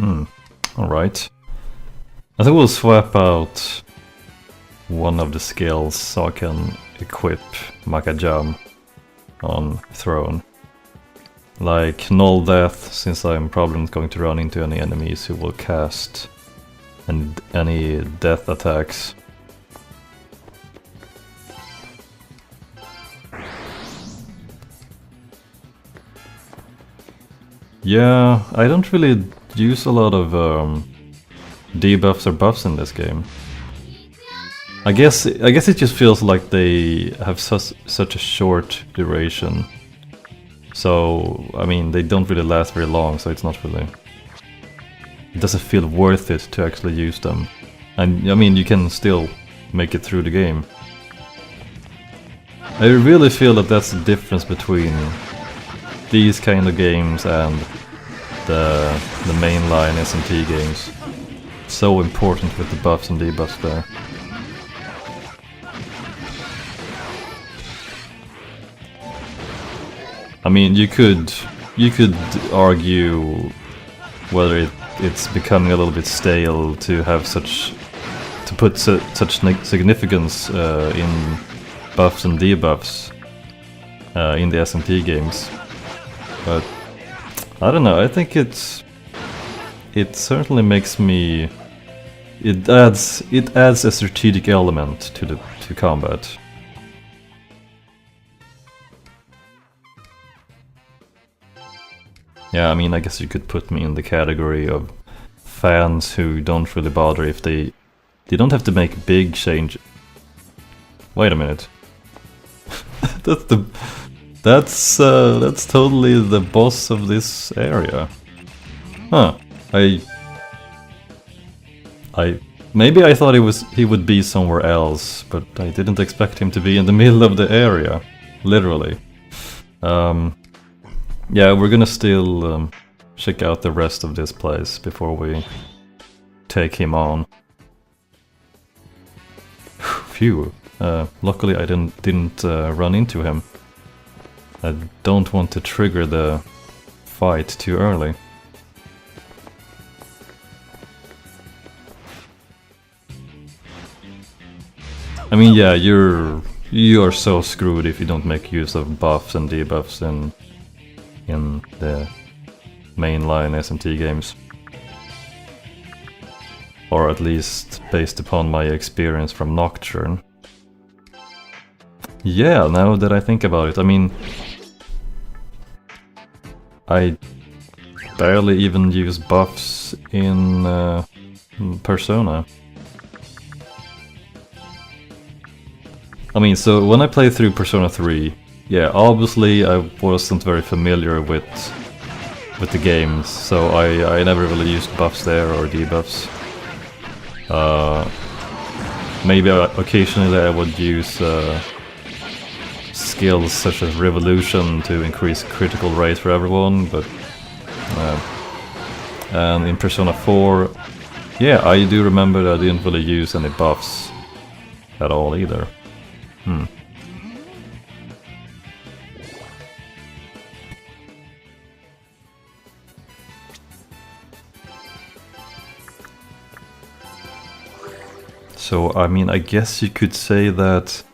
Alright. I think we'll swap out one of the skills so I can equip Makajam on Throne. Like Null Death, since I'm probably not going to run into any enemies who will cast any death attacks. Yeah, I don't really use a lot of debuffs or buffs in this game. I guess it just feels like they have such a short duration. So, I mean, they don't really last very long, so it's not really... It doesn't feel worth it to actually use them. And, I mean, you can still make it through the game. I really feel that that's the difference between these kind of games and the mainline SMT games. So important with the buffs and debuffs there. I mean, you could argue whether it's becoming a little bit stale to have such significance in buffs and debuffs in the SMT games, but I don't know. I think it certainly makes me. It adds a strategic element to combat. Yeah, I mean, I guess you could put me in the category of fans who don't really bother if they don't have to make big change. Wait a minute. That's totally the boss of this area. Huh. Maybe I thought he would be somewhere else, but I didn't expect him to be in the middle of the area. Literally. Yeah, we're gonna still check out the rest of this place before we take him on. Phew. Luckily I didn't run into him. I don't want to trigger the fight too early. I mean, yeah, you are so screwed if you don't make use of buffs and debuffs in the mainline SMT games. Or at least based upon my experience from Nocturne. Yeah, now that I think about it, I mean, I barely even use buffs in Persona. I mean, so when I played through Persona 3, yeah, obviously I wasn't very familiar with the games, so I never really used buffs there or debuffs. Maybe occasionally I would use skills such as Revolution to increase critical rate for everyone, but and in Persona 4, yeah, I do remember that I didn't really use any buffs at all either. So, I mean, I guess you could say that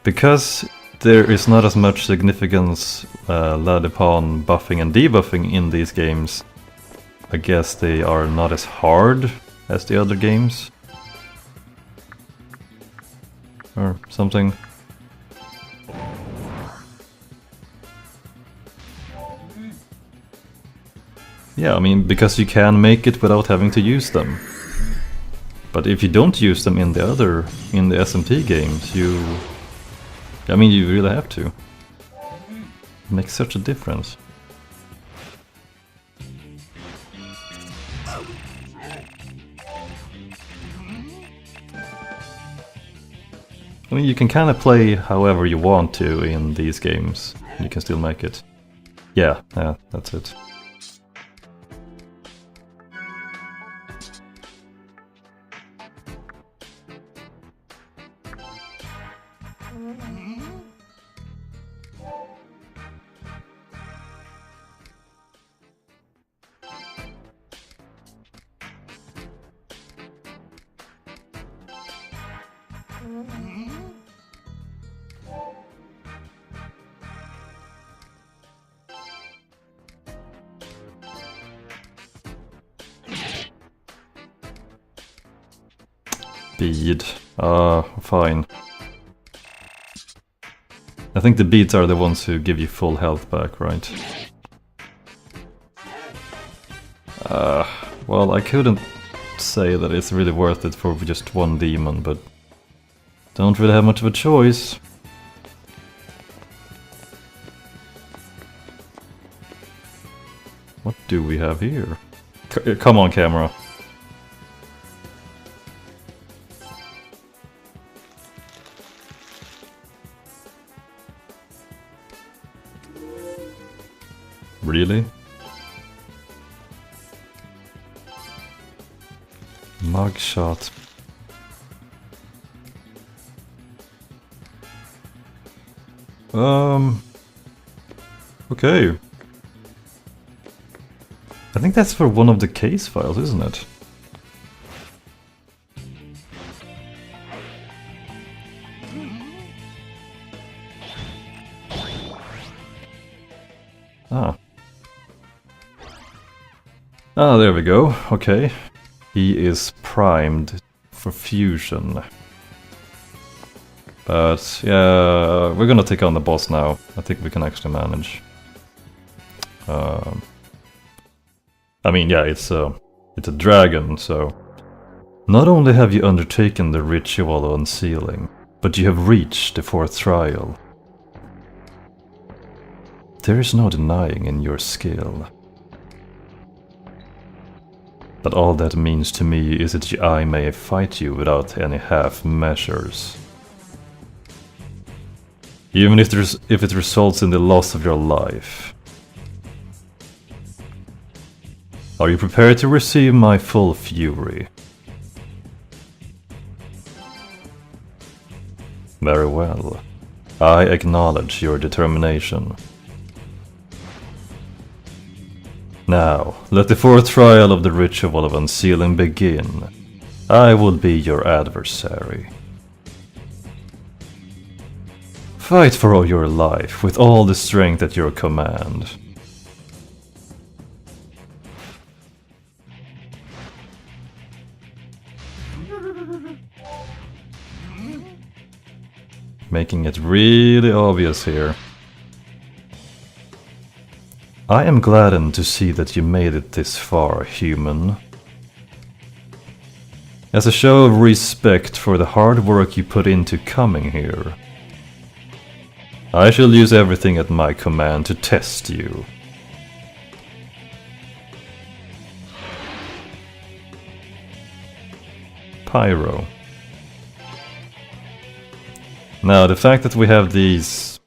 because there is not as much significance laid upon buffing and debuffing in these games, I guess they are not as hard as the other games. Or something. Yeah, I mean, because you can make it without having to use them. But if you don't use them in the SMT games, you really have to. It makes such a difference. I mean, you can kind of play however you want to in these games. You can still make it. Yeah, that's it. Bead. Fine. I think the beads are the ones who give you full health back, right? Well, I couldn't say that it's really worth it for just one demon, but don't really have much of a choice. What do we have here? Come on, camera. Really? Mugshot. Okay. I think that's for one of the case files, isn't it? Ah, there we go. Okay. He is primed for fusion. But yeah, we're gonna take on the boss now. I think we can actually manage. I mean, yeah, it's a dragon, so... Not only have you undertaken the ritual of unsealing, but you have reached the 4th trial. There is no denying in your skill. But all that means to me is that I may fight you without any half measures. Even if it results in the loss of your life. Are you prepared to receive my full fury? Very well. I acknowledge your determination. Now, let the 4th trial of the ritual of unsealing begin. I will be your adversary. Fight for all your life with all the strength at your command. Making it really obvious here. I am gladdened to see that you made it this far, human. As a show of respect for the hard work you put into coming here, I shall use everything at my command to test you. Pyro. Now, the fact that we have these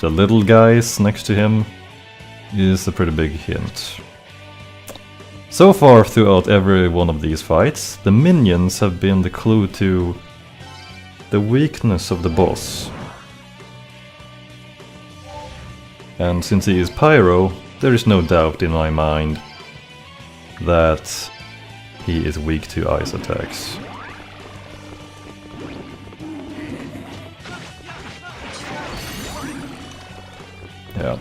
the little guys next to him is a pretty big hint. So far throughout every one of these fights, the minions have been the clue to the weakness of the boss. And since he is Pyro, there is no doubt in my mind that he is weak to ice attacks. Yeah.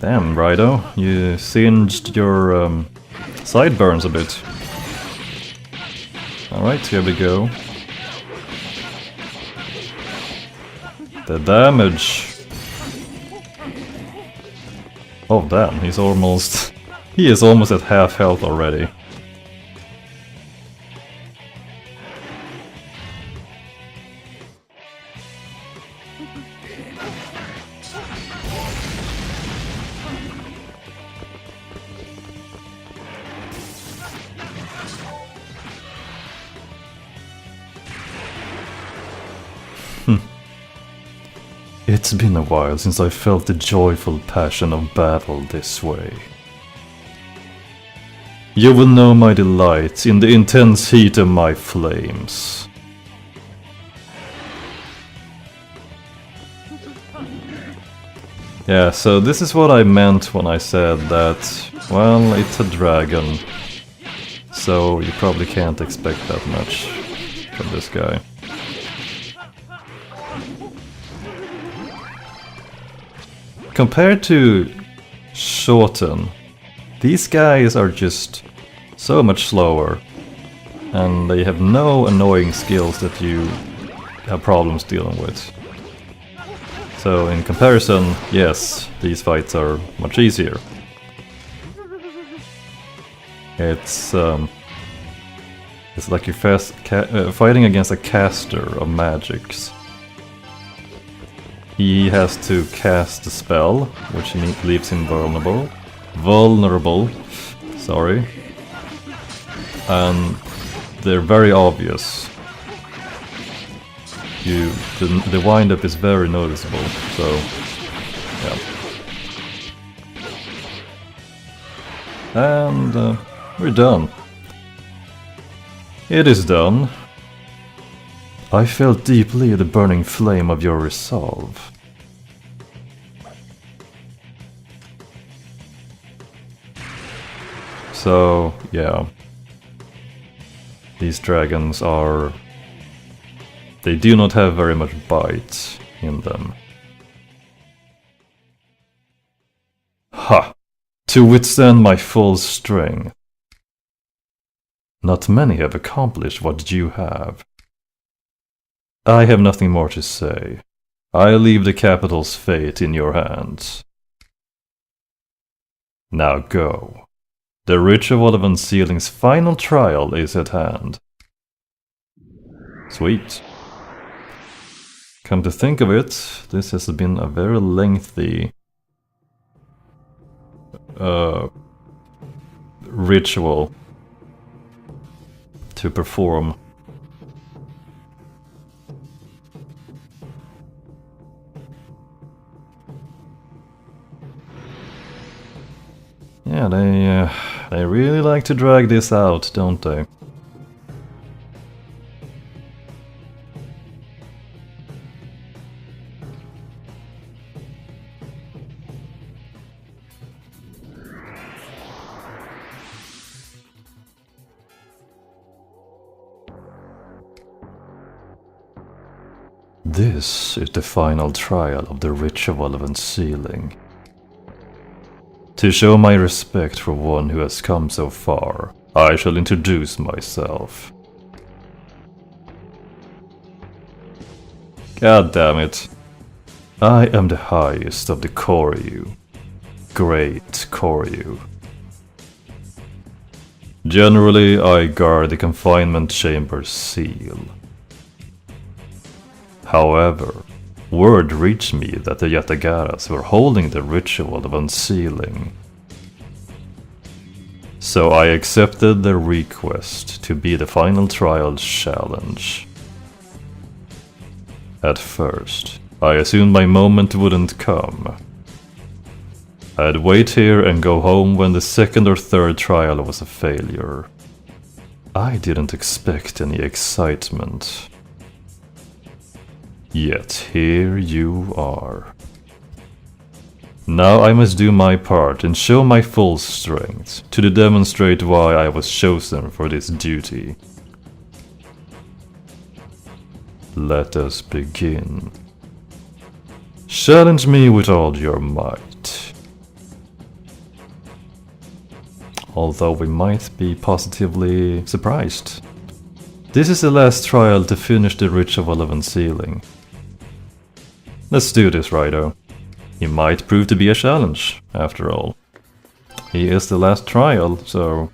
Damn, Raidou, you singed your sideburns a bit. Alright, here we go. The damage. Oh damn, he's almost... he is almost at half health already. It's been a while since I felt the joyful passion of battle this way. You will know my delight in the intense heat of my flames. Yeah, so this is what I meant when I said that, well, it's a dragon. So you probably can't expect that much from this guy. Compared to Shoten, these guys are just so much slower. And they have no annoying skills that you have problems dealing with. So in comparison, yes, these fights are much easier. It's like you're fighting against a caster of magics. He has to cast a spell, which leaves him vulnerable. Sorry. And they're very obvious. The wind-up is very noticeable, so yeah. And we're done. It is done. I felt deeply the burning flame of your resolve. So, yeah. These dragons are... They do not have very much bite in them. Ha! To withstand my full strength. Not many have accomplished what you have. I have nothing more to say. I leave the capital's fate in your hands. Now go. The ritual of unsealing's final trial is at hand. Sweet. Come to think of it, this has been a very lengthy ritual to perform. Yeah, they really like to drag this out, don't they? This is the final trial of the ritual of unsealing. To show my respect for one who has come so far, I shall introduce myself. God damn it. I am the highest of the Koryu. Great Koryu. Generally, I guard the confinement chamber's seal. However, word reached me that the Yatagaras were holding the ritual of unsealing. So I accepted their request to be the final trial's challenge. At first, I assumed my moment wouldn't come. I'd wait here and go home when the second or third trial was a failure. I didn't expect any excitement. Yet here you are. Now I must do my part and show my full strength to demonstrate why I was chosen for this duty. Let us begin. Challenge me with all your might. Although we might be positively surprised. This is the last trial to finish the ritual of unsealing. Let's do this, Raidou. He might prove to be a challenge, after all. He is the last trial, so